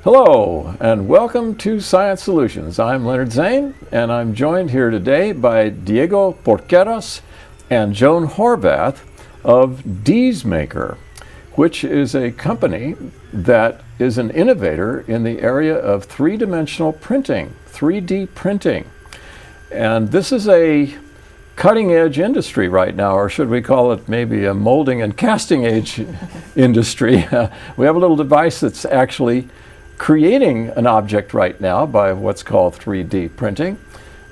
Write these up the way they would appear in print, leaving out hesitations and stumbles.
Hello, and welcome to Science Solutions. I'm Leonard Zane, and I'm joined here today by Diego Porqueras and Joan Horvath of DeezeMaker, which is a company that is an innovator in the area of three-dimensional printing, 3D printing. And this is a cutting-edge industry right now, or should we call it maybe a molding and casting edge industry. We have a little device that's actually creating an object right now by what's called 3D printing.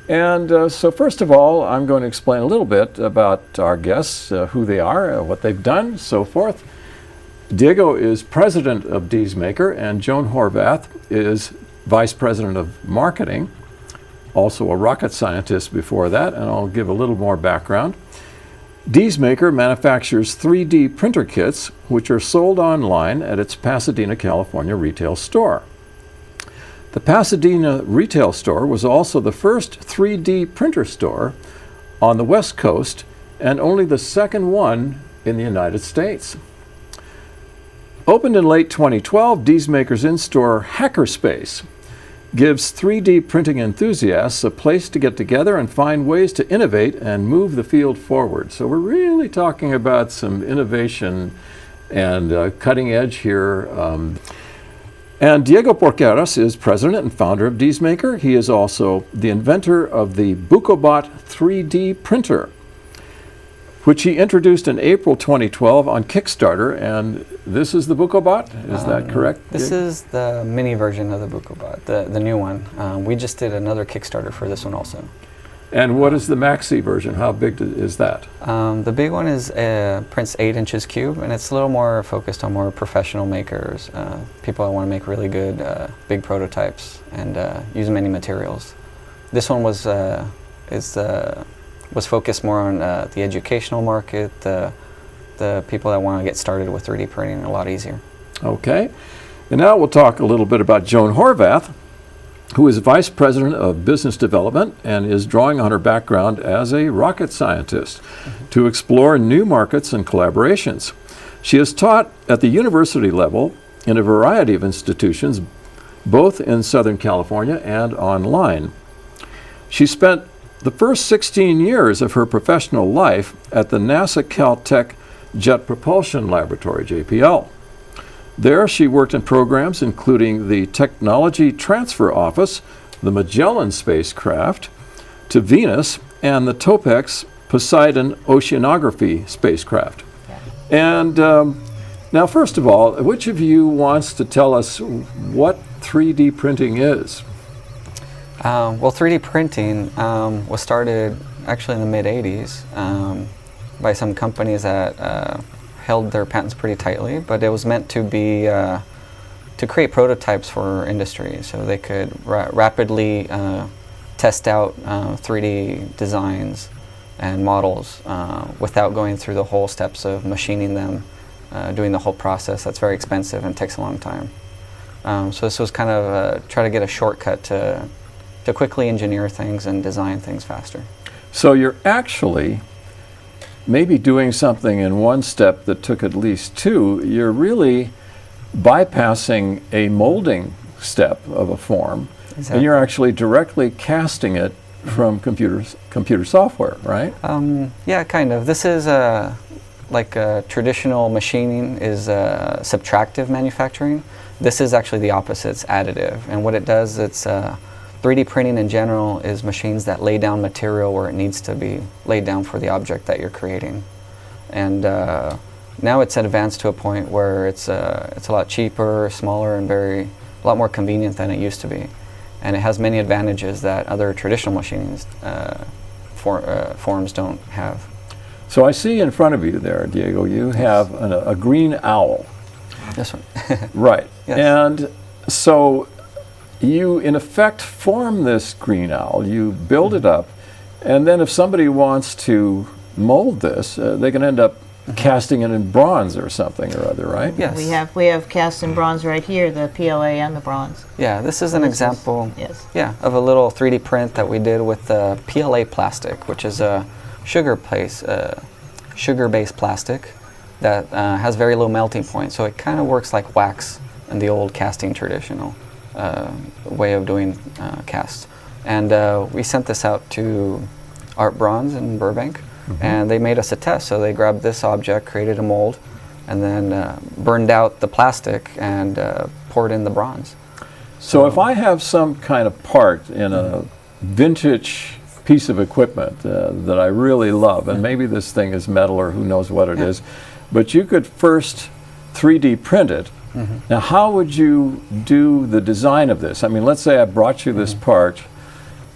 And so first of all, I'm going to explain a little bit about our guests, who they are, what they've done, so forth. Diego is president of DeezeMaker, and Joan Horvath is vice president of marketing, also a rocket scientist before that, and I'll give a little more background. DeezeMaker manufactures 3D printer kits, which are sold online at its Pasadena, California retail store. The Pasadena retail store was also the first 3D printer store on the West Coast and only the second one in the United States. Opened in late 2012, DeezeMaker's in-store Hackerspace gives 3D printing enthusiasts a place to get together and find ways to innovate and move the field forward. So we're really talking about some innovation and cutting edge here. And Diego Porqueras is president and founder of DeezeMaker. He is also the inventor of the Bukobot 3D printer, which he introduced in April 2012 on Kickstarter, and this is the Bukobot, is that correct? This is the mini version of the Bukobot, the new one. We just did another Kickstarter for this one also. And what is the maxi version? How big is that? The big one is prints 8 inches cube, and it's a little more focused on more professional makers, people that want to make really good big prototypes and use many materials. This one was focused more on the educational market, the people that want to get started with 3D printing a lot easier. Okay. And now we'll talk a little bit about Joan Horvath, who is Vice President of Business Development and is drawing on her background as a rocket scientist to explore new markets and collaborations. She has taught at the university level in a variety of institutions, both in Southern California and online. She spent the first 16 years of her professional life at the NASA Caltech Jet Propulsion Laboratory, JPL. There she worked in programs including the Technology Transfer Office, the Magellan spacecraft to Venus, and the Topex Poseidon Oceanography spacecraft. Yeah. And now first of all, which of you wants to tell us what 3D printing is? Well, 3D printing was started actually in the mid-'80s by some companies that held their patents pretty tightly, but it was meant to be to create prototypes for industry so they could rapidly test out 3D designs and models without going through the whole steps of machining them, doing the whole process. That's very expensive and takes a long time. So this was kind of try to get a shortcut to quickly engineer things and design things faster. So you're actually maybe doing something in one step that took at least two. You're really bypassing a molding step of a form, Exactly. and you're actually directly casting it from computer software, right? Yeah, kind of. This is like traditional machining is subtractive manufacturing. This is actually the opposite. It's additive, and what it does, it's 3D printing in general is machines that lay down material where it needs to be laid down for the object that you're creating. And now it's advanced to a point where it's a lot cheaper, smaller, and a lot more convenient than it used to be. And it has many advantages that other traditional machining forms don't have. So I see in front of you there, Diego, you have a green owl. This one. Right. Yes. And so you, in effect, form this green owl, you build it up, and then if somebody wants to mold this, they can end up casting it in bronze or something or other, right? Yes. We have cast in bronze right here, the PLA and the bronze. Yeah, this is an example Yes. of a little 3D print that we did with PLA plastic, which is a sugar-based plastic that has very low melting point, so it kind of works like wax and the old casting traditional way of doing casts. And we sent this out to Art Bronze in Burbank, and they made us a test. So they grabbed this object, created a mold, and then burned out the plastic and poured in the bronze. So if I have some kind of part in a vintage piece of equipment that I really love, and maybe this thing is metal or who knows what it is, but you could first 3D print it. Now, how would you do the design of this? I mean, let's say I brought you this part,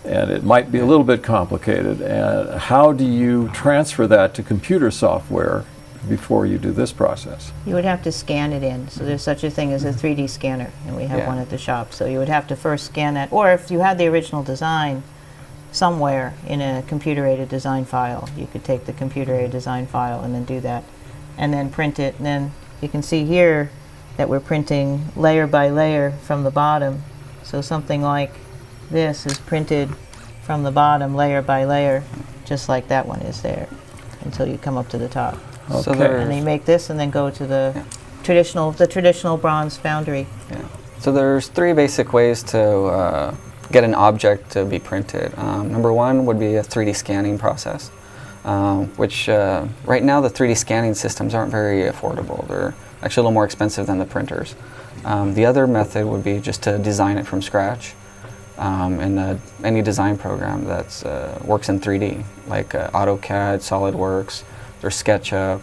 and it might be a little bit complicated. And how do you transfer that to computer software before you do this process? You would have to scan it in. So there's such a thing as a 3D scanner, and we have one at the shop. So you would have to first scan that. Or if you had the original design somewhere in a computer-aided design file, you could take the computer-aided design file and then do that, and then print it. And then you can see here that we're printing layer by layer from the bottom. So something like this is printed from the bottom layer by layer, just like that one is there, until you come up to the top. So Okay. And they make this and then go to the traditional bronze foundry. So there's three basic ways to get an object to be printed. Number one would be a 3D scanning process, which right now the 3D scanning systems aren't very affordable. They're actually a little more expensive than the printers. The other method would be just to design it from scratch in any design program that works in 3D, like AutoCAD, SolidWorks, there's SketchUp,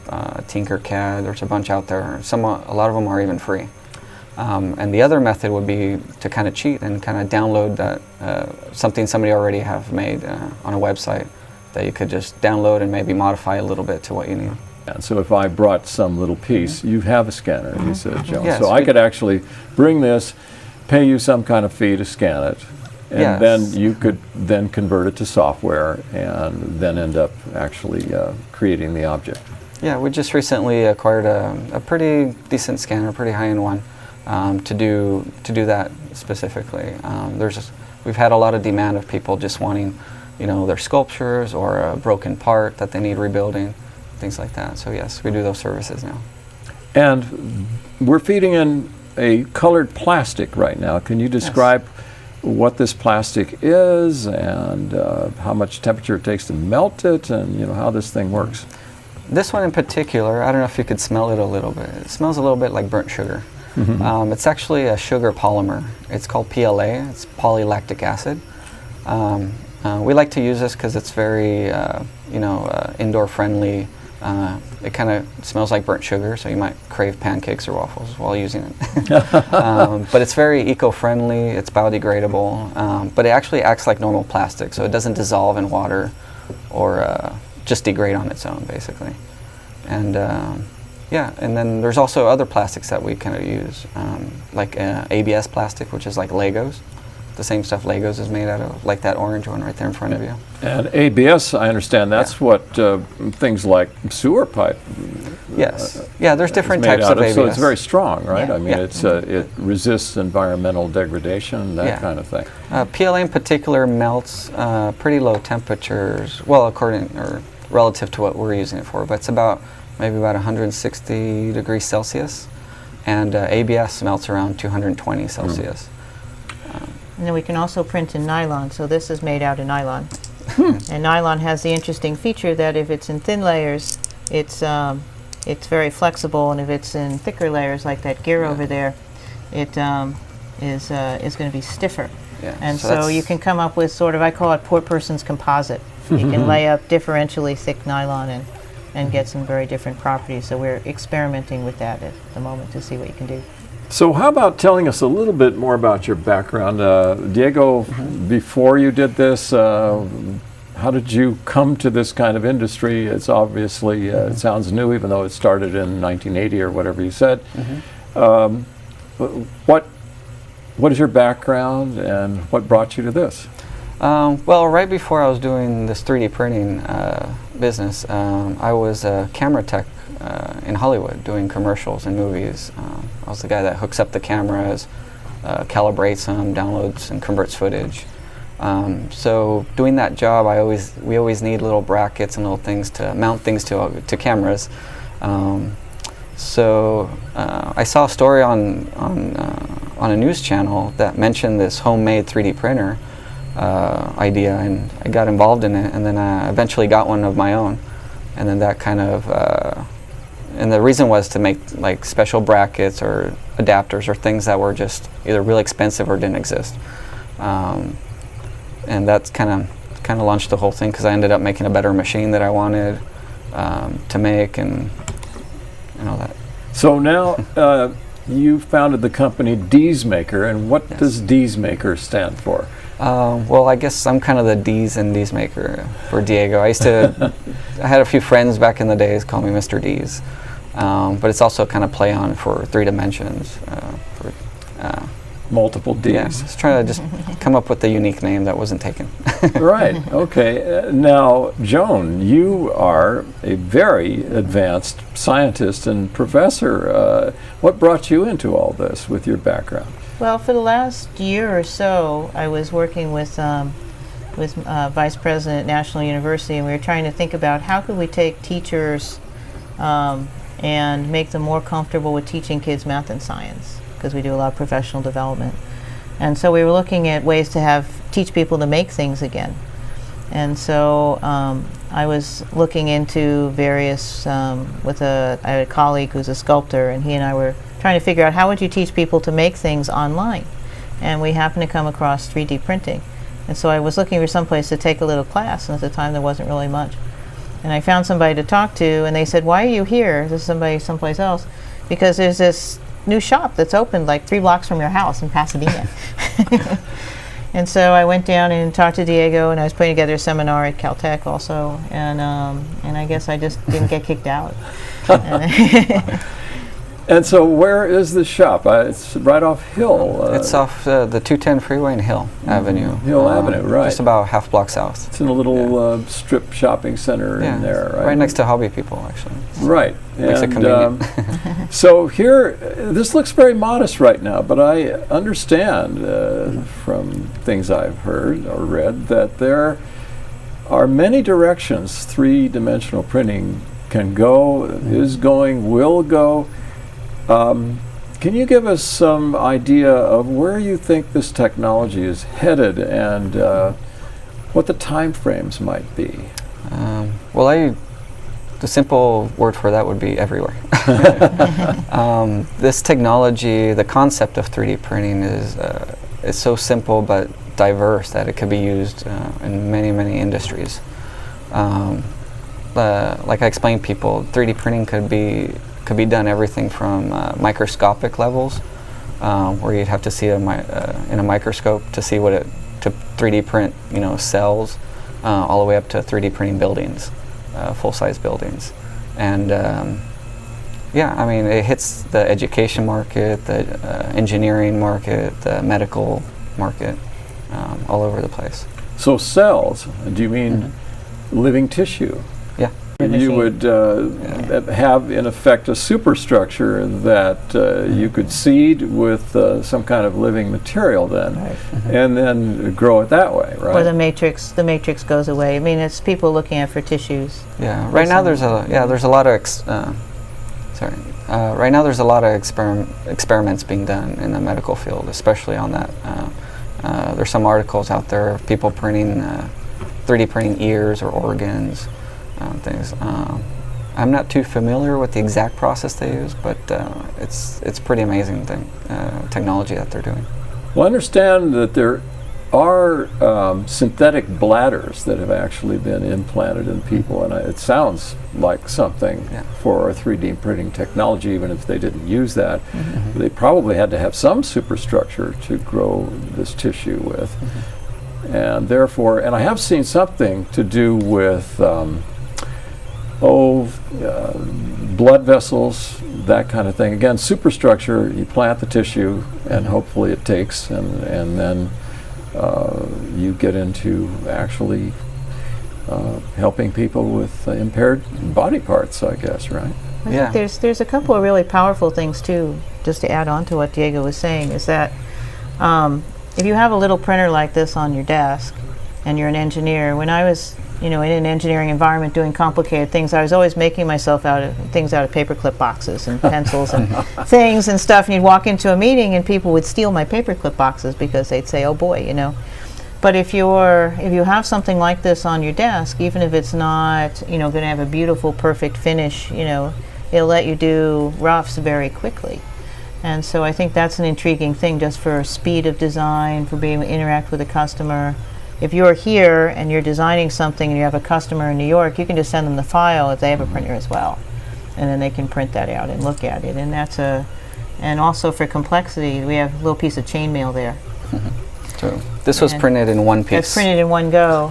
Tinkercad. There's a bunch out there. A lot of them are even free. And the other method would be to kind of cheat and kind of download that something somebody already have made on a website that you could just download and maybe modify a little bit to what you need. And so if I brought some little piece, you have a scanner, you said, Joan. Yes, so I could actually bring this, pay you some kind of fee to scan it, and Yes. then you could then convert it to software and then end up actually creating the object. Yeah, we just recently acquired a pretty decent scanner, pretty high-end one, to do that specifically. We've had a lot of demand of people just wanting, their sculptures or a broken part that they need rebuilding, things like that. So yes, we do those services now. And we're feeding in a colored plastic right now. Can you describe what this plastic is and how much temperature it takes to melt it, and how this thing works? This one in particular, I don't know if you could smell it a little bit. It smells a little bit like burnt sugar. It's actually a sugar polymer. It's called PLA. It's polylactic acid. We like to use this because it's very, indoor friendly. It kind of smells like burnt sugar, so you might crave pancakes or waffles while using it. But it's very eco-friendly. It's biodegradable, but it actually acts like normal plastic, so it doesn't dissolve in water or just degrade on its own, basically. And and then there's also other plastics that we kind of use, like ABS plastic, which is like Legos. The same stuff Legos is made out of, like that orange one right there in front of you. And ABS, I understand, that's what things like sewer pipe. Yes. Yeah, there's different is made types out of ABS. So it's very strong, right? Yeah. I mean, it resists environmental degradation, that kind of thing. PLA in particular melts pretty low temperatures. Well, relative to what we're using it for, but it's maybe about 160 degrees Celsius, and ABS melts around 220 Celsius. And then we can also print in nylon. So this is made out of nylon. And nylon has the interesting feature that if it's in thin layers, it's very flexible, and if it's in thicker layers, like that gear over there, it is going to be stiffer. Yeah, And so so that's- you can come up with sort of, I call it poor person's composite. You can lay up differentially thick nylon and get some very different properties. So we're experimenting with that at the moment to see what you can do. So how about telling us a little bit more about your background? Diego, before you did this, how did you come to this kind of industry? It's obviously, it sounds new, even though it started in 1980 or whatever you said. What is your background, and what brought you to this? Well, right before I was doing this 3D printing business, I was a camera tech in Hollywood doing commercials and movies. I was the guy that hooks up the cameras, calibrates them, downloads and converts footage. So doing that job, we always need little brackets and little things to mount things to cameras. So I saw a story on a news channel that mentioned this homemade 3D printer idea, and I got involved in it, and then I eventually got one of my own, and then that kind of and the reason was to make like special brackets or adapters or things that were just either really expensive or didn't exist, and that's kind of launched the whole thing, because I ended up making a better machine that I wanted to make and all that. So now you founded the company Deesmaker, and what does Deesmaker stand for? Well, I guess I'm kind of the D's and D's maker for Diego. I had a few friends back in the days call me Mr. D's, but it's also kind of play on for 3 dimensions. Multiple D's. Yeah, just trying to just come up with a unique name that wasn't taken. Right, okay. Now, Joan, you are a very advanced scientist and professor. What brought you into all this with your background? Well, for the last year or so, I was working with Vice President at National University, and we were trying to think about how could we take teachers and make them more comfortable with teaching kids math and science, because we do a lot of professional development. And so we were looking at ways to teach people to make things again. And so I was looking into various, I had a colleague who's a sculptor, and he and I were trying to figure out how would you teach people to make things online. And we happened to come across 3D printing. And so I was looking for some place to take a little class, and at the time there wasn't really much. And I found somebody to talk to, and they said, "Why are you here?" This is somebody someplace else. "Because there's this new shop that's opened like 3 blocks from your house in Pasadena." And so I went down and talked to Diego, and I was putting together a seminar at Caltech also, and I guess I just didn't get kicked out. And so where is the shop? It's right off Hill. It's off the 210 freeway in Hill Avenue. Hill Avenue, right. Just about half block south. It's in a little strip shopping center in there, right? Right next to Hobby People, actually. Right. Makes it convenient. So here, this looks very modest right now, but I understand from things I've heard or read that there are many directions 3-dimensional printing can go, is going, will go. Can you give us some idea of where you think this technology is headed and what the time frames might be? Well, the simple word for that would be everywhere. This technology, the concept of 3D printing is so simple but diverse that it could be used in many, many industries. Like I explained people, 3D printing could be done everything from microscopic levels, where you'd have to see in a microscope to see to 3D print, cells, all the way up to 3D printing buildings, full-size buildings, and I mean it hits the education market, the engineering market, the medical market, all over the place. So cells? Do you mean living tissue? Yeah. You would have, in effect, a superstructure that you could seed with some kind of living material then, and then grow it that way, right? Or the matrix goes away. I mean, it's people looking at for tissues. Yeah. Right now there's a lot of right now there's a lot of experiments being done in the medical field, especially on that. There's some articles out there of people printing 3D printing ears or organs. Things. I'm not too familiar with the exact process they use, but it's pretty amazing technology that they're doing. Well, I understand that there are synthetic bladders that have actually been implanted in people, and it sounds like something for 3D printing technology, even if they didn't use that. They probably had to have some superstructure to grow this tissue with. And therefore, and I have seen something to do with blood vessels, that kind of thing. Again, superstructure, you plant the tissue and hopefully it takes, and then you get into actually helping people with impaired body parts, I guess, right? I think there's a couple of really powerful things too, just to add on to what Diego was saying, is that if you have a little printer like this on your desk and you're an engineer, when I was in an engineering environment doing complicated things, I was always making myself things out of paperclip boxes and pencils and things and stuff. And you'd walk into a meeting and people would steal my paperclip boxes because they'd say, "Oh boy," But if you have something like this on your desk, even if it's not going to have a beautiful, perfect finish, it'll let you do roughs very quickly. And so I think that's an intriguing thing, just for speed of design, for being able to interact with a customer. If you're here and you're designing something and you have a customer in New York, you can just send them the file if they have a printer as well, and then they can print that out and look at it. And and also for complexity, we have a little piece of chainmail there. So this was printed in one piece. It's printed in one go.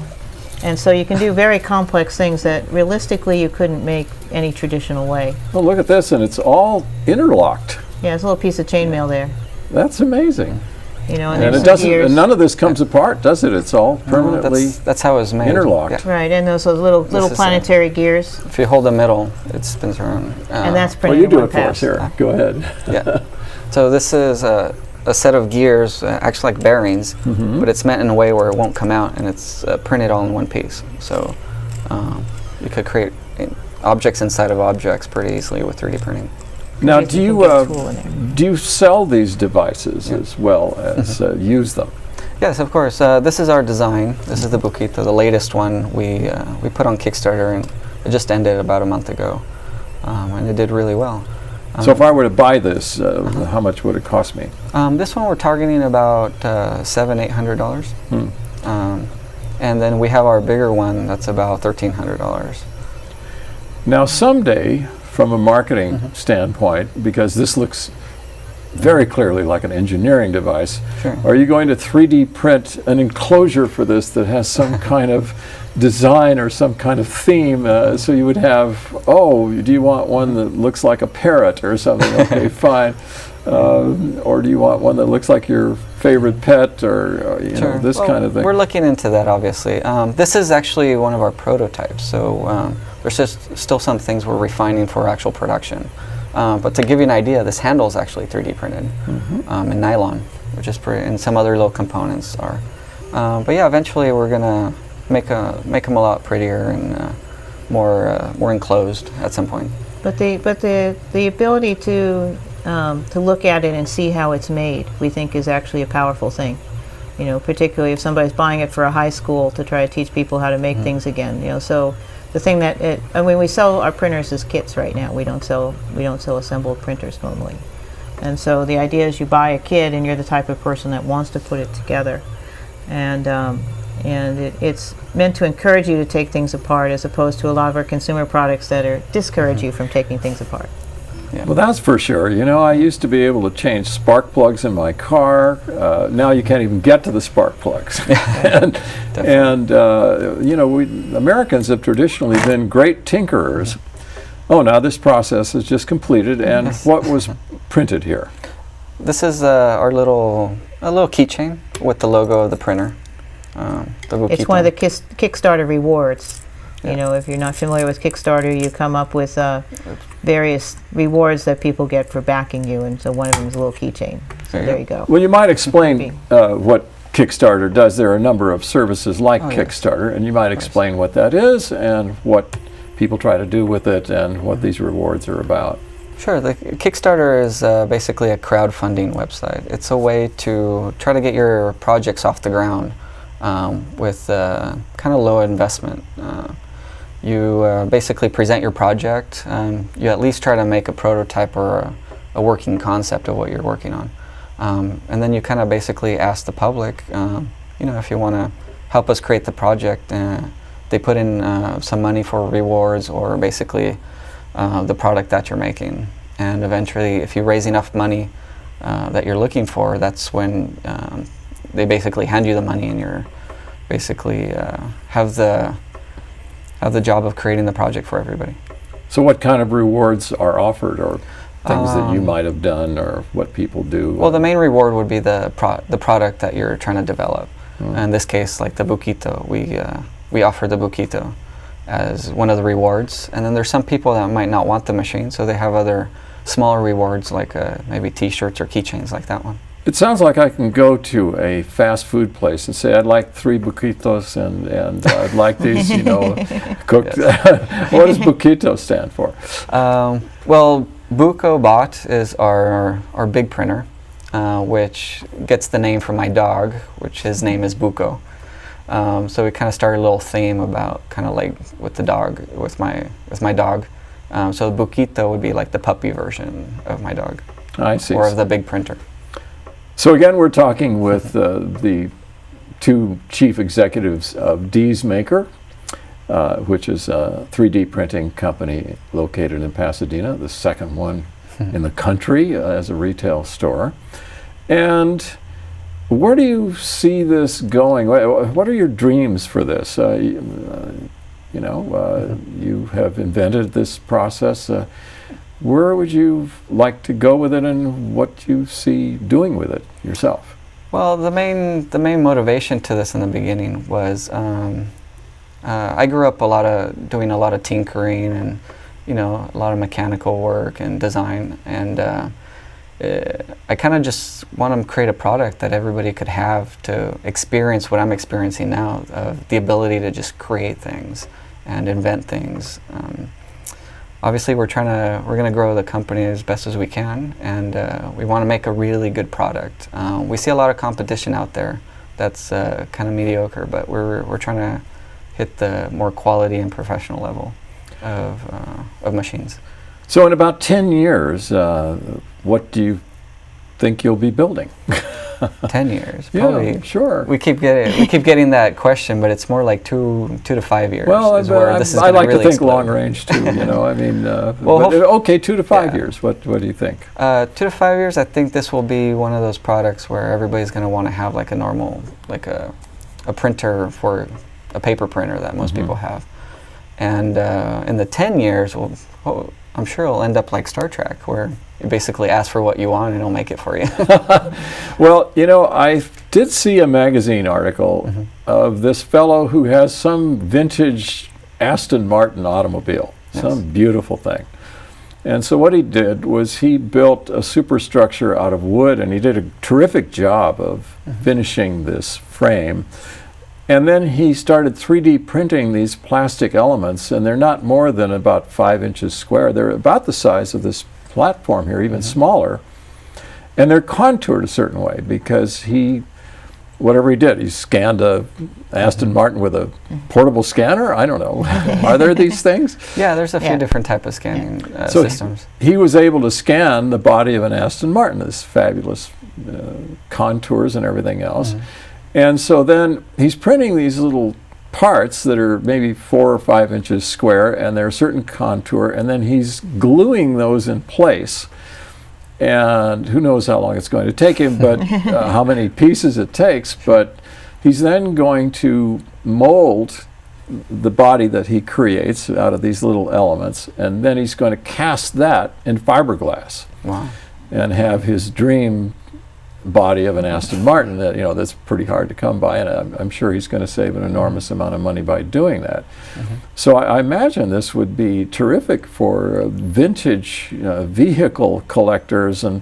And so you can do very complex things that realistically you couldn't make any traditional way. Well, look at this, and it's all interlocked. Yeah, there's a little piece of chainmail there. That's amazing. And And it doesn't. And none of this comes apart, does it? It's all permanently that's how it was made. interlocked. Yeah. Right, and those little is planetary gears, If you hold the middle, it spins around. and that's Well, printed you in do one it for us pass. here. Go ahead. Yeah. So this is a set of gears, actually like bearings, but it's meant in a way where it won't come out, and it's printed all in one piece. So you could create objects inside of objects pretty easily with 3D printing. Now, You do can you get a tool in there. do you sell these devices as well as use them? Yes, of course. This is our design. This is the Buquito, the latest one we put on Kickstarter, and it just ended about a month ago, and it did really well. So if I were to buy this, how much would it cost me? This one we're targeting about $700-800, and then we have our bigger one that's about $1,300. Now, someday, from a marketing standpoint, because this looks very clearly like an engineering device, Sure. are you going to 3D print an enclosure for this that has some kind of design or some kind of theme? So you would have, do you want one that looks like a parrot or something? Okay, fine. Or do you want one that looks like your favorite pet, or Sure. this Well, kind of thing? We're looking into that, obviously. This is actually one of our prototypes, so there's just still some things we're refining for actual production. But to give you an idea, this handle is actually 3D printed in nylon, which is pretty, and some other little components are. But yeah, eventually we're gonna make them a lot prettier and more enclosed at some point. But the ability to look at it and see how it's made, we think is actually a powerful thing. Particularly if somebody's buying it for a high school to try to teach people how to make things again. So the thing we sell our printers as kits right now. We don't sell assembled printers normally. And so the idea is you buy a kit and you're the type of person that wants to put it together. And it's meant to encourage you to take things apart, as opposed to a lot of our consumer products that discourage you from taking things apart. Yeah. Well, that's for sure. I used to be able to change spark plugs in my car. Now you can't even get to the spark plugs. and Americans have traditionally been great tinkerers. Oh, now this process is just completed, and what was printed here? This is our little keychain with the logo of the printer. It's one of the Kickstarter rewards. If you're not familiar with Kickstarter, you come up with various rewards that people get for backing you, and so one of them is a little keychain. So there you go. Well, you might explain what Kickstarter does. There are a number of services like Kickstarter, and you might explain what that is and what people try to do with it and what these rewards are about. Sure. The Kickstarter is basically a crowdfunding website. It's a way to try to get your projects off the ground with kind of low investment. You basically present your project. You at least try to make a prototype or a working concept of what you're working on. And then you kind of basically ask the public, if you want to help us create the project. They put in some money for rewards, or basically the product that you're making. And eventually, if you raise enough money that you're looking for, that's when they basically hand you the money, and you're basically have the job of creating the project for everybody. So what kind of rewards are offered, or things that you might have done, or what people do? Well, the main reward would be the product that you're trying to develop. In this case, like the Buquito, we offer the Buquito as one of the rewards. And then there's some people that might not want the machine, so they have other smaller rewards, like maybe T-shirts or keychains like that one. It sounds like I can go to a fast food place and say, I'd like 3 buquitos and I'd like these, cooked. What does buquito stand for? Well, Buco Bot is our big printer, which gets the name from my dog, which his name is Buco. So we kind of started a little theme about kind of like with the dog, with my dog. So Buquito would be like the puppy version of my dog. I see. Or of the big printer. So again, we're talking with the 2 chief executives of DeesMaker, which is a 3D printing company located in Pasadena, the second one in the country as a retail store. And where do you see this going? What are your dreams for this? You have invented this process. Where would you like to go with it, and what you see doing with it yourself? Well, the main motivation to this in the beginning was I grew up doing a lot of tinkering and a lot of mechanical work and design, and I kind of just want to create a product that everybody could have to experience what I'm experiencing now, the ability to just create things and invent things. Obviously, we're going to grow the company as best as we can, and we want to make a really good product. We see a lot of competition out there that's kind of mediocre, but we're trying to hit the more quality and professional level of machines. So in about 10 years, what do you think you'll be building? 10 years, probably. Yeah, sure. We keep getting that question, but it's more like 2 to 5 years. Well, I like really to think explode. long range too. I mean, well, okay, 2 to 5 years. What do you think? 2 to 5 years. I think this will be one of those products where everybody's going to want to have like a normal, like a printer for a paper printer that most people have. And in the 10 years, I'm sure it'll end up like Star Trek, where you basically ask for what you want and it'll make it for you. Well, I did see a magazine article of this fellow who has some vintage Aston Martin automobile, some beautiful thing. And so what he did was he built a superstructure out of wood, and he did a terrific job of finishing this frame. And then he started 3D printing these plastic elements, and they're not more than about 5 inches square. They're about the size of this platform here, even smaller. And they're contoured a certain way because whatever he did, he scanned a Aston Martin with a portable scanner. I don't know. Are there these things? Yeah, there's a few different type of scanning systems. He was able to scan the body of an Aston Martin, this fabulous contours and everything else. And so then he's printing these little parts that are maybe 4 or 5 inches square, and they're a certain contour, and then he's gluing those in place. And who knows how long it's going to take him, but how many pieces it takes. But he's then going to mold the body that he creates out of these little elements, and then he's going to cast that in fiberglass. Wow. And have his dream body of an Aston Martin that's pretty hard to come by, and I'm sure he's going to save an enormous amount of money by doing that. So I imagine this would be terrific for vintage vehicle collectors and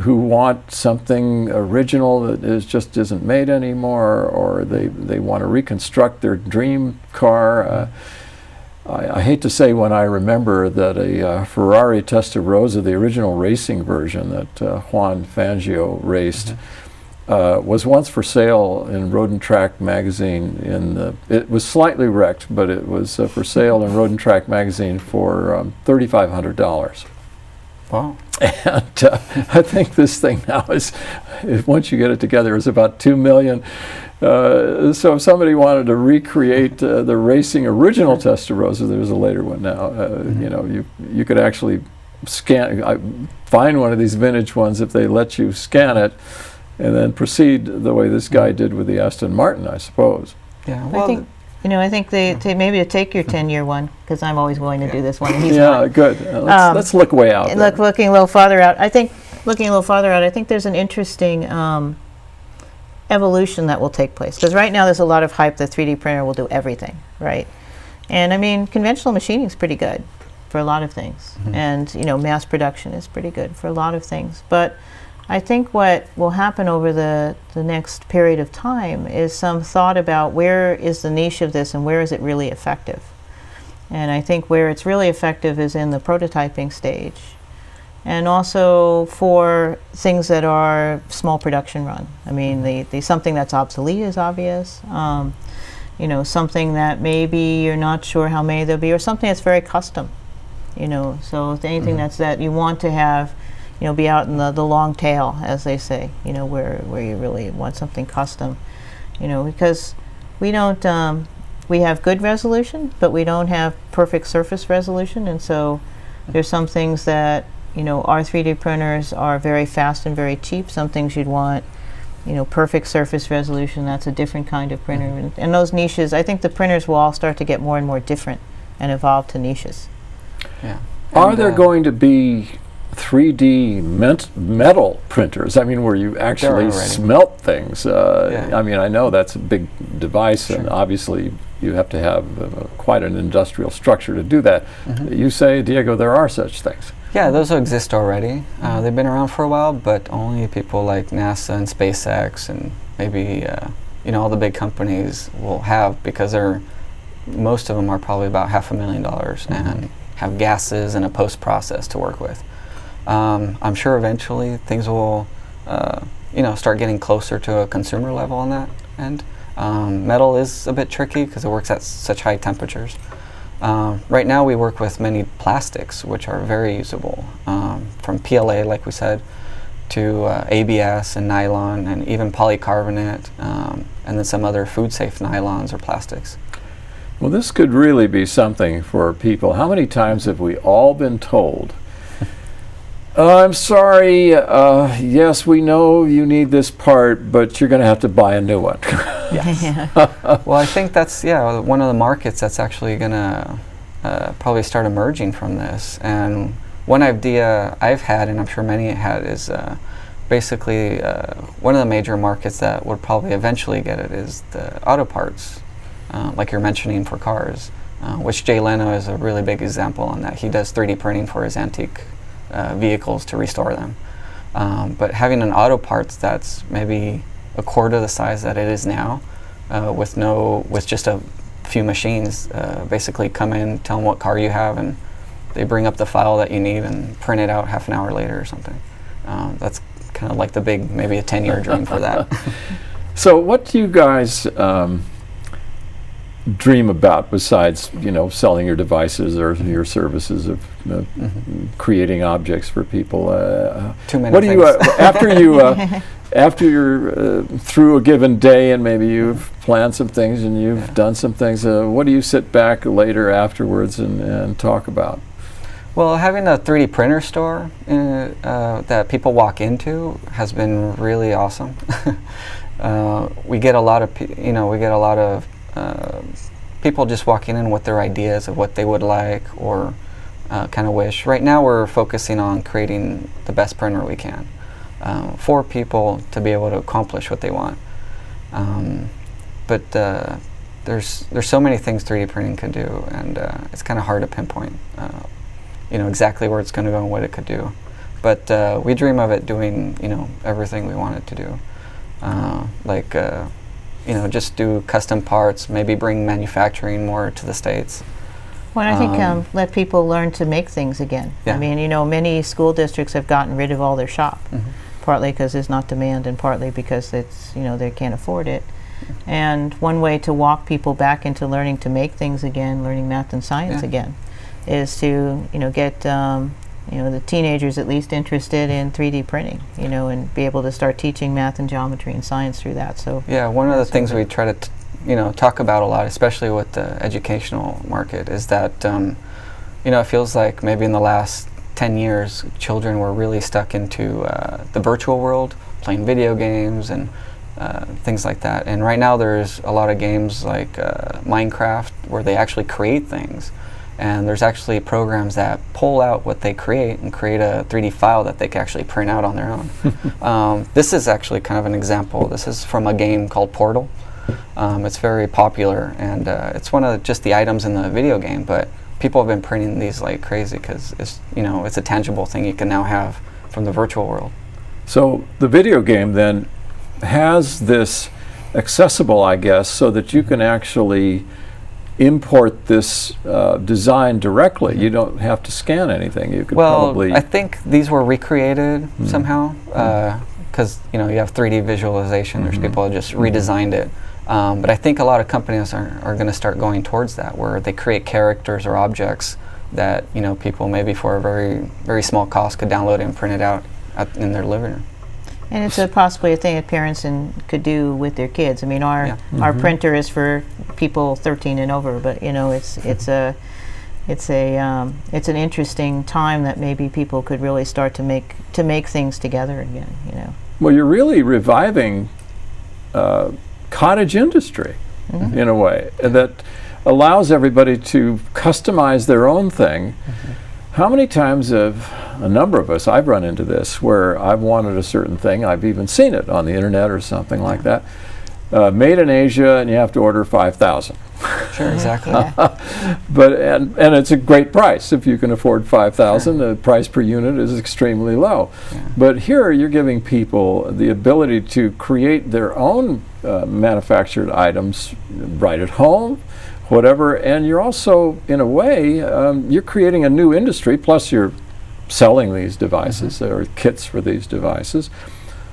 who want something original that just isn't made anymore, or they want to reconstruct their dream car. I hate to say, when I remember that a Ferrari Testarossa, the original racing version that Juan Fangio raced, was once for sale in Road and Track magazine. It was slightly wrecked, but it was for sale in Road and Track magazine for $3,500. Wow. And I think this thing now once you get it together, is about $2 million. So if somebody wanted to recreate the racing original Testarossa, there's a later one now. You could actually find one of these vintage ones if they let you scan it, and then proceed the way this guy did with the Aston Martin, I suppose. Yeah. Well, I think maybe to take your 10-year one, because I'm always willing to do this one. And he's good. Let's look way out. Looking a little farther out. I think there's an interesting evolution that will take place, because right now there's a lot of hype that 3D printer will do everything, right? And I mean, conventional machining is pretty good for a lot of things, and mass production is pretty good for a lot of things. But I think what will happen over the next period of time is some thought about where is the niche of this and where is it really effective. And I think where it's really effective is in the prototyping stage. And also for things that are small production run. I mean, the something that's obsolete is obvious. You know, something that maybe you're not sure how many there'll be, or something that's very custom. You know, so if anything that's that you want to have, you know, be out in the long tail, as they say, you know, where you really want something custom, you know, because we don't, we have good resolution, but we don't have perfect surface resolution, and so there's some things that, you know, our 3D printers are very fast and very cheap. Some things you'd want, you know, perfect surface resolution. That's a different kind of printer, and those niches, I think the printers will all start to get more and more different and evolve to niches. Yeah. Are there going to be 3D metal printers? I mean, where you actually already. smelt things. Yeah. I mean, I know that's a big device, and Sure. obviously you have to have quite an industrial structure to do that. You say, Diego, there are such things. Yeah, those exist already. They've been around for a while, but only people like NASA and SpaceX and maybe you know, all the big companies will have, because most of them are probably about $500,000 and have gases and a post-process to work with. I'm sure eventually things will you know, start getting closer to a consumer level on that end. Metal is a bit tricky because it works at such high temperatures. Right now we work with many plastics, which are very usable, from PLA, like we said, to ABS and nylon, and even polycarbonate, and then some other food-safe nylons or plastics. Well, this could really be something for people. How many times have we all been told, I'm sorry, yes, we know you need this part, but you're going to have to buy a new one. Well, I think that's, yeah, one of the markets that's actually going to probably start emerging from this. And one idea I've had, and I'm sure many had, is basically one of the major markets that would probably eventually get it is the auto parts, like you're mentioning for cars, which Jay Leno is a really big example on that. He does 3D printing for his antique vehicles to restore them. But having an auto parts that's maybe a quarter the size that it is now, with just a few machines, basically come in, tell them what car you have, and they bring up the file that you need and print it out half an hour later or something. That's kind of like the big, maybe a 10-year dream for that. So what do you guys dream about besides, you know, selling your devices or your services of creating objects for people? Too many what do things. you after you're through a given day and maybe you've planned some things and you've done some things, what do you sit back later afterwards and talk about? Well, having a 3D printer store that people walk into has been really awesome. We get a lot of people just walking in with their ideas of what they would like or kind of wish. Right now we're focusing on creating the best printer we can for people to be able to accomplish what they want. But there's so many things 3D printing can do, and it's kind of hard to pinpoint you know, exactly where it's going to go and what it could do. But we dream of it doing, you know, everything we want it to do. Like you know, just do custom parts, maybe bring manufacturing more to the States. Well, I think let people learn to make things again. Yeah. I mean, you know, many school districts have gotten rid of all their shop, partly because there's not demand and partly because it's, you know, they can't afford it. And one way to walk people back into learning to make things again, learning math and science again, is to, you know, get you know, the teenagers at least interested in 3D printing, you know, and be able to start teaching math and geometry and science through that. So yeah, one of the things we try to you know, talk about a lot, especially with the educational market, is that you know, it feels like maybe in the last 10 years children were really stuck into the virtual world, playing video games and things like that. And right now there's a lot of games like Minecraft where they actually create things. And there's actually programs that pull out what they create and create a 3D file that they can actually print out on their own. This is actually kind of an example. This is from a game called Portal. It's very popular, and it's one of just the items in the video game, but people have been printing these like crazy because it's, you know, it's a tangible thing you can now have from the virtual world. So the video game then has this accessible, I guess, so that you can actually import this design directly. You don't have to scan anything. You could Well, probably. I think these were recreated somehow because you have 3D visualization. There's people who just redesigned it. But I think a lot of companies are going to start going towards that, where they create characters or objects that people maybe for a very very small cost could download and print it out in their living room. And it's possibly a thing that parents could do with their kids. I mean, our printer is for people 13 and over, but it's an interesting time that maybe people could really start to make things together again. Well, you're really reviving cottage industry in a way that allows everybody to customize their own thing. How many times have a number of us, I've run into this, where I've wanted a certain thing, I've even seen it on the internet or something like that, made in Asia, and you have to order 5,000. Sure, exactly. But and it's a great price if you can afford 5,000. The price per unit is extremely low. But here you're giving people the ability to create their own manufactured items right at home, whatever, and you're also, in a way, you're creating a new industry, plus you're selling these devices or kits for these devices.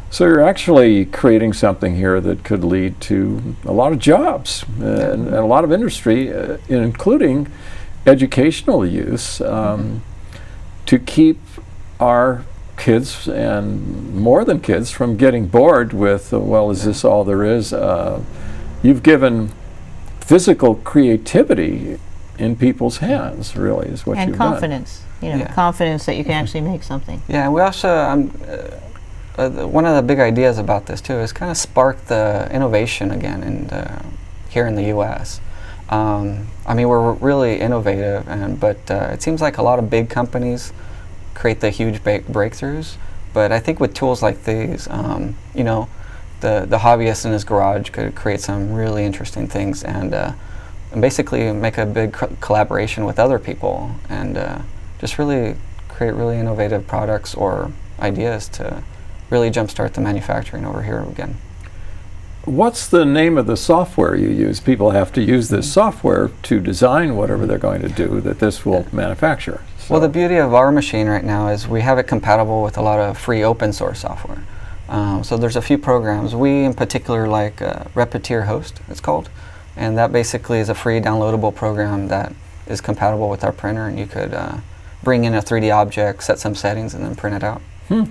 So you're actually creating something here that could lead to a lot of jobs and a lot of industry, including educational use, to keep our kids, and more than kids, from getting bored with, well, is this all there is? You've given physical creativity in people's hands, really, is what and you've done. confidence, confidence that you can actually make something. Yeah, and we also, one of the big ideas about this too is kind of spark the innovation again here in the U.S. I mean, we're really innovative, but it seems like a lot of big companies create the huge breakthroughs. But I think with tools like these, the hobbyist in his garage could create some really interesting things and basically make a big collaboration with other people and just really create really innovative products or ideas to really jumpstart the manufacturing over here again. What's the name of the software you use? People have to use this software to design whatever they're going to do that this will manufacture. So. Well, the beauty of our machine right now is we have it compatible with a lot of free open source software. So there's a few programs. We in particular like Repetier Host, it's called. And that basically is a free downloadable program that is compatible with our printer, and you could bring in a 3D object, set some settings, and then print it out.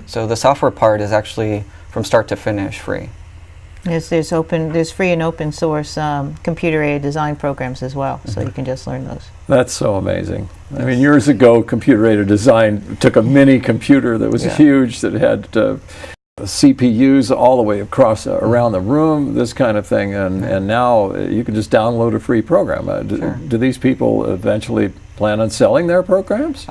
So the software part is actually from start to finish free. There's free and open source computer-aided design programs as well, so you can just learn those. That's so amazing. I mean, years ago, computer-aided design took a mini computer that was huge, that had CPUs all the way across around the room, this kind of thing, and now you can just download a free program. Do these people eventually plan on selling their programs?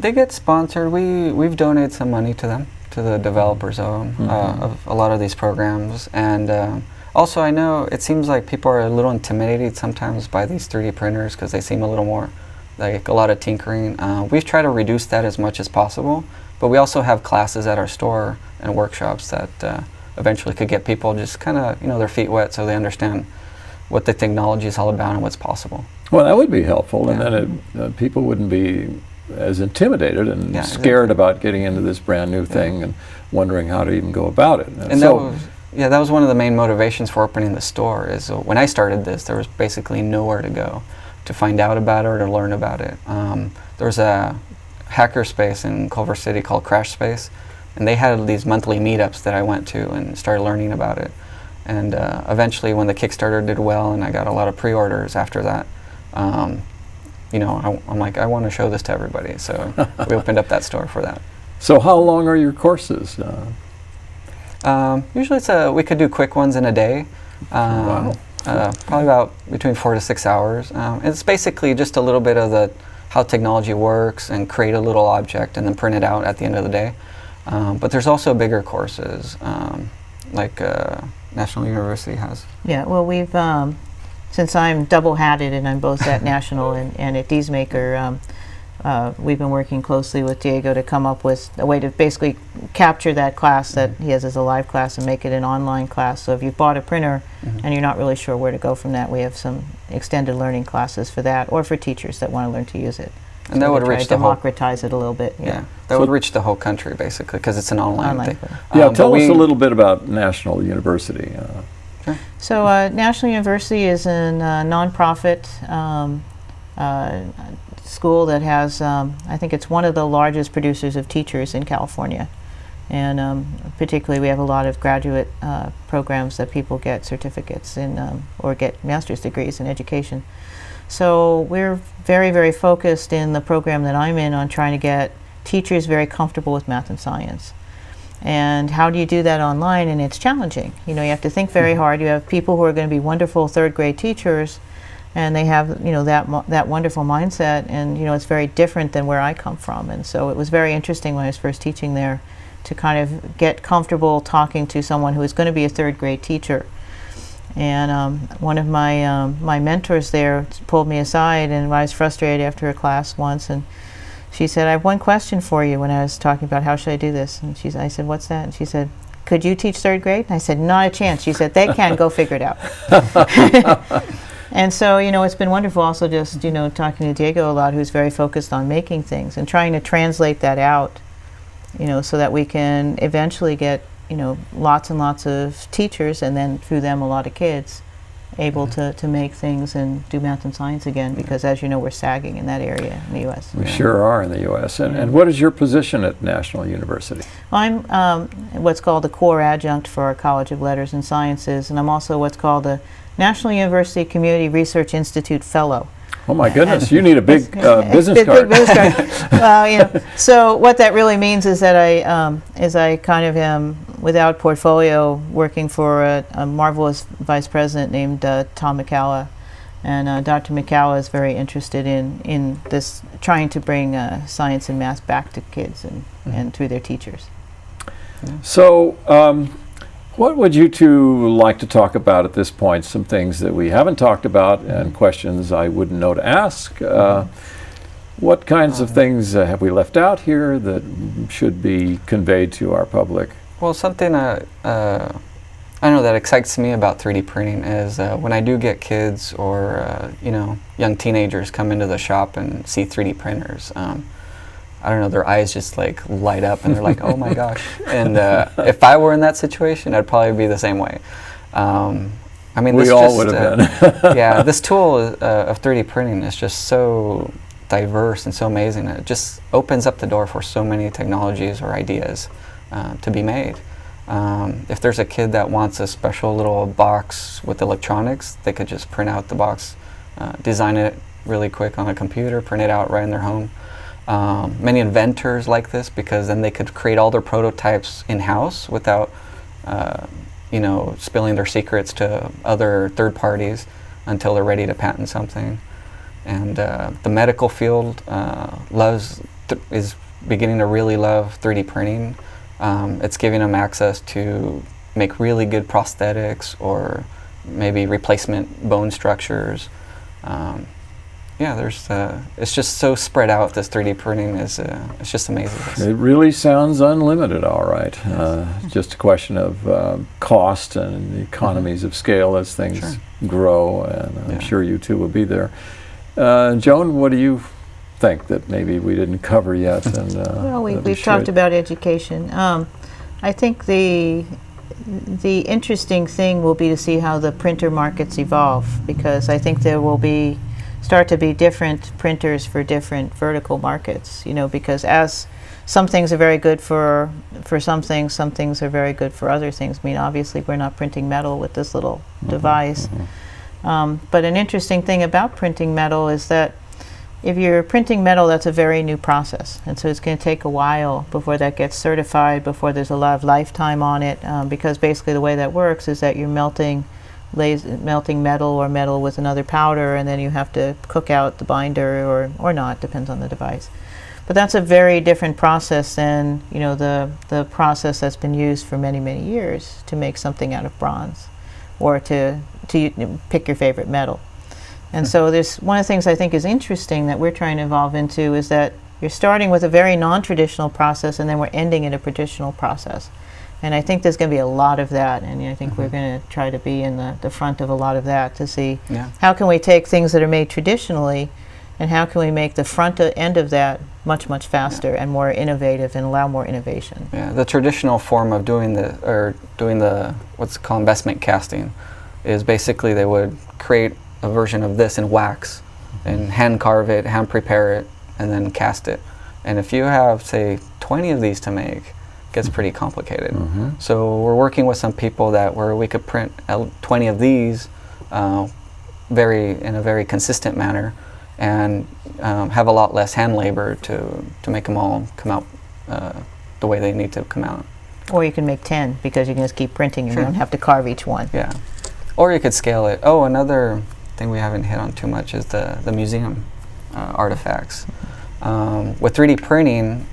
They get sponsored. We've donated some money to them, to the developers of a lot of these programs. And also I know it seems like people are a little intimidated sometimes by these 3D printers because they seem a little more like a lot of tinkering. We've tried to reduce that as much as possible, but we also have classes at our store and workshops that eventually could get people just kind of their feet wet so they understand what the technology is all about and what's possible. Well, that would be helpful, and then people wouldn't be as intimidated and scared about getting into this brand new thing and wondering how to even go about it. And so that was one of the main motivations for opening the store. Is when I started this, there was basically nowhere to go to find out about it or to learn about it. There was a hacker space in Culver City called Crash Space, and they had these monthly meetups that I went to and started learning about it. And eventually, when the Kickstarter did well, and I got a lot of pre-orders after that, I'm like, I want to show this to everybody. So we opened up that store for that. So how long are your courses? Usually we could do quick ones in a day. Wow. Probably about between 4 to 6 hours. It's basically just a little bit of how technology works and create a little object and then print it out at the end of the day. But there's also bigger courses like National University has. Yeah, well, we've since I'm double-hatted and I'm both at National and at Deesmaker, we've been working closely with Diego to come up with a way to basically capture that class that he has as a live class and make it an online class. So if you've bought a printer and you're not really sure where to go from that, we have some extended learning classes for that, or for teachers that want to learn to use it. And that would reach the whole, democratize it a little bit. yeah, that would reach the whole country basically, because it's an online thing. Yeah, tell us a little bit about National University. So National University is a nonprofit school that has, I think it's one of the largest producers of teachers in California. And particularly we have a lot of graduate programs that people get certificates in, or get master's degrees in education. So we're very, very focused in the program that I'm in on trying to get teachers very comfortable with math and science. And how do you do that online? And it's challenging. You know, you have to think very hard. You have people who are going to be wonderful third grade teachers, and they have, you know, that wonderful mindset, and, you know, it's very different than where I come from. And so it was very interesting when I was first teaching there to kind of get comfortable talking to someone who is going to be a third grade teacher. And one of my my mentors there pulled me aside, and I was frustrated after a class once, and she said, "I have one question for you," when I was talking about how should I do this. And I said, "What's that?" And she said, "Could you teach third grade?" And I said, "Not a chance." She said, "They can, go figure it out." And so, you know, it's been wonderful also just, you know, talking to Diego a lot, who's very focused on making things and trying to translate that out, you know, so that we can eventually get, you know, lots and lots of teachers, and then through them a lot of kids able to make things and do math and science again, because as you know, we're sagging in that area in the U.S. We sure are in the U.S. And what is your position at National University? I'm what's called a core adjunct for our College of Letters and Sciences, and I'm also what's called a National University Community Research Institute Fellow. Oh my goodness, you need a big business card. Big business card. You know, so what that really means is that I kind of am without portfolio, working for a marvelous vice president named Tom McCalla. And Dr. McCalla is very interested in this, trying to bring science and math back to kids and through their teachers. So what would you two like to talk about at this point? Some things that we haven't talked about and questions I wouldn't know to ask. What kinds of things have we left out here that should be conveyed to our public? Well, something I know that excites me about 3D printing is when I do get kids or you know, young teenagers come into the shop and see 3D printers. I don't know, their eyes just like light up and they're like, oh my gosh. And if I were in that situation, I'd probably be the same way. I mean, we all would have been. Yeah, this tool of 3D printing is just so diverse and so amazing. It just opens up the door for so many technologies or ideas to be made. If there's a kid that wants a special little box with electronics, they could just print out the box, design it really quick on a computer, print it out right in their home. Many inventors like this because then they could create all their prototypes in-house without you know, spilling their secrets to other third parties until they're ready to patent something. And the medical field is beginning to really love 3D printing. It's giving them access to make really good prosthetics or maybe replacement bone structures. Yeah, there's it's just so spread out. This 3D printing is it's just amazing. It really sounds unlimited, all right. Just a question of cost and economies of scale as things grow, and I'm sure you two will be there. Joan, what do you think that maybe we didn't cover yet? And, well, we've talked about education. I think the interesting thing will be to see how the printer markets evolve, because I think there will start to be different printers for different vertical markets, you know, because as some things are very good for some things are very good for other things. I mean, obviously we're not printing metal with this little device. But an interesting thing about printing metal is that if you're printing metal, that's a very new process. And so it's going to take a while before that gets certified, before there's a lot of lifetime on it, because basically the way that works is that you're melting metal or metal with another powder, and then you have to cook out the binder or not, depends on the device. But that's a very different process than, you know, the process that's been used for many, many years to make something out of bronze, or to pick your favorite metal. And so there's one of the things I think is interesting that we're trying to evolve into is that you're starting with a very non-traditional process and then we're ending in a traditional process. And I think there's going to be a lot of that, and I think we're going to try to be in the front of a lot of that to see how can we take things that are made traditionally and how can we make the front end of that much, much faster and more innovative and allow more innovation. Yeah, the traditional form of doing the what's called investment casting is basically they would create a version of this in wax and hand carve it, hand prepare it, and then cast it. And if you have, say, 20 of these to make, it gets pretty complicated. So we're working with some people where we could print 20 of these in a very consistent manner and have a lot less hand labor to make them all come out the way they need to come out. Or you can make 10 because you can just keep printing and you don't have to carve each one. Yeah. Or you could scale it. Oh, another thing we haven't hit on too much is the museum artifacts. With 3D printing,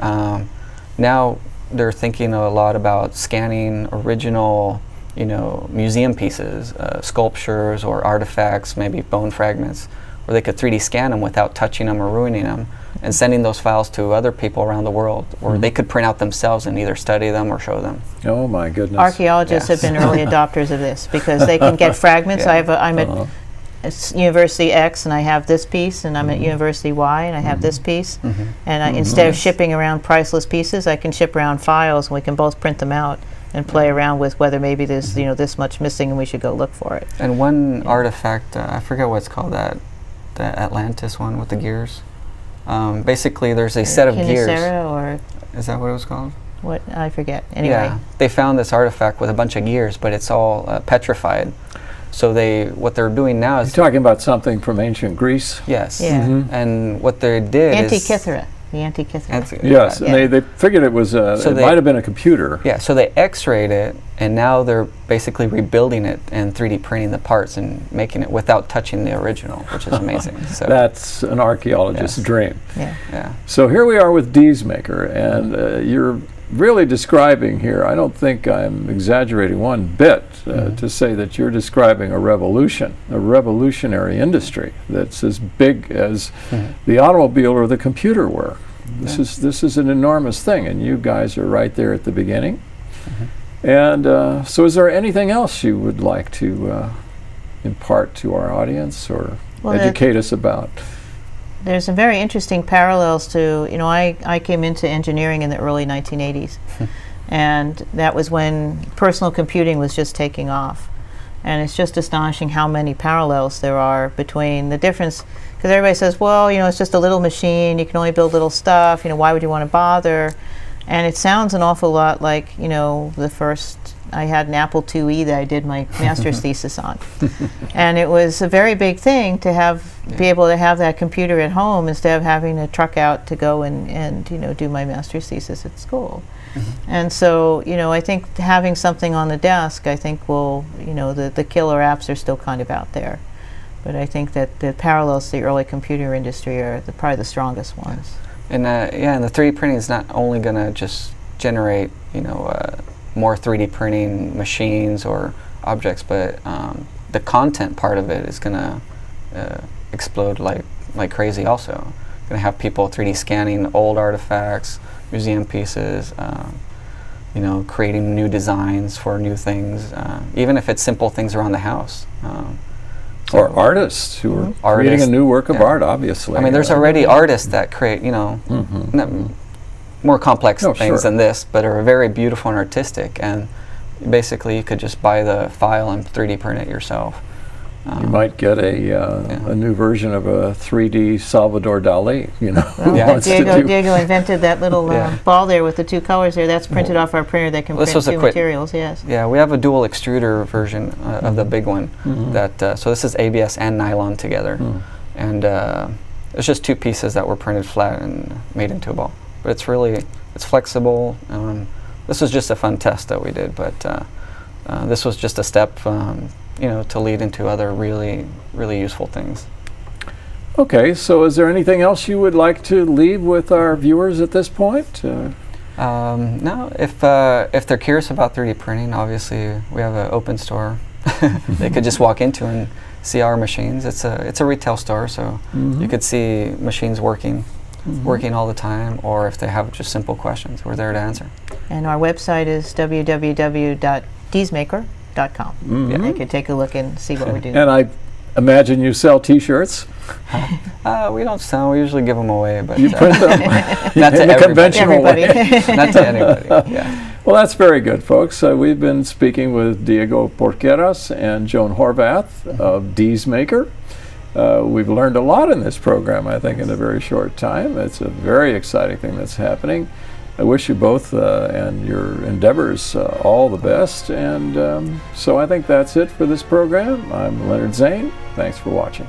now they're thinking a lot about scanning original, museum pieces, sculptures or artifacts, maybe bone fragments, where they could 3D scan them without touching them or ruining them, and sending those files to other people around the world, where they could print out themselves and either study them or show them. Oh my goodness. Archaeologists have been early adopters of this because they can get fragments. I'm at University X and I have this piece, and I'm at University Y and I have this piece, and instead of shipping around priceless pieces, I can ship around files and we can both print them out and play around with whether maybe there's this much missing and we should go look for it. And one artifact, I forget what it's called, the Atlantis one with the gears. Basically, there's a set of gears. Or is that what it was called? What, I forget. Anyway. Yeah, they found this artifact with a bunch of gears, but it's all petrified. So what they're doing now is... You're talking about something from ancient Greece? Yes. Yeah. And what they did Antikythera. The Antikythera. Yes, and they figured it was it might have been a computer. Yeah, so they X-rayed it, and now they're basically rebuilding it and 3D printing the parts and making it without touching the original, which is amazing. So that's an archaeologist's dream. Yeah. So here we are with Diesmaker, and you're really describing here, I don't think I'm exaggerating one bit to say that you're describing a revolution, a revolutionary industry that's as big as the automobile or the computer were. This is an enormous thing, and you guys are right there at the beginning. And so is there anything else you would like to impart to our audience or educate us about? There's some very interesting parallels to, I came into engineering in the early 1980s, and that was when personal computing was just taking off. And it's just astonishing how many parallels there are between the difference, because everybody says, well, it's just a little machine, you can only build little stuff, why would you want to bother? And it sounds an awful lot like, the first, I had an Apple IIe that I did my master's thesis on. And it was a very big thing to be able to have that computer at home instead of having to truck out to go and do my master's thesis at school. And so, I think having something on the desk, I think will, the killer apps are still kind of out there. But I think that the parallels to the early computer industry are probably the strongest ones. And and the 3D printing is not only going to just generate, more 3D printing machines or objects, but the content part of it is going to explode like crazy also. Going to have people 3D scanning old artifacts, museum pieces, creating new designs for new things, even if it's simple things around the house. Or artists who are creating a new work of art, obviously. I mean, there's already artists that create, more complex things than this, but are very beautiful and artistic. And basically, you could just buy the file and 3D print it yourself. You might get a new version of a 3D Salvador Dali, Diego invented that little ball there with the two colors there. That's printed off our printer that can print two materials, yes. Yeah, we have a dual extruder version of the big one. So this is ABS and nylon together. And it's just two pieces that were printed flat and made into a ball. But it's flexible. This was just a fun test that we did, but this was just a step to lead into other really, really useful things. Okay, so is there anything else you would like to leave with our viewers at this point? No, if they're curious about 3D printing, obviously we have an open store they could just walk into and see our machines. It's a retail store, so you could see machines working all the time, or if they have just simple questions, we're there to answer. And our website is www.deesmaker.com. You can take a look and see what we're doing. And I imagine you sell T-shirts. We don't sell. We usually give them away, but You print them not to in the everybody. conventional way. Not to anybody. Yeah. Well, that's very good, folks. We've been speaking with Diego Porqueras and Joan Horvath of Deesmaker. We've learned a lot in this program, I think, in a very short time. It's a very exciting thing that's happening. I wish you both and your endeavors all the best. And so I think that's it for this program. I'm Leonard Zane. Thanks for watching.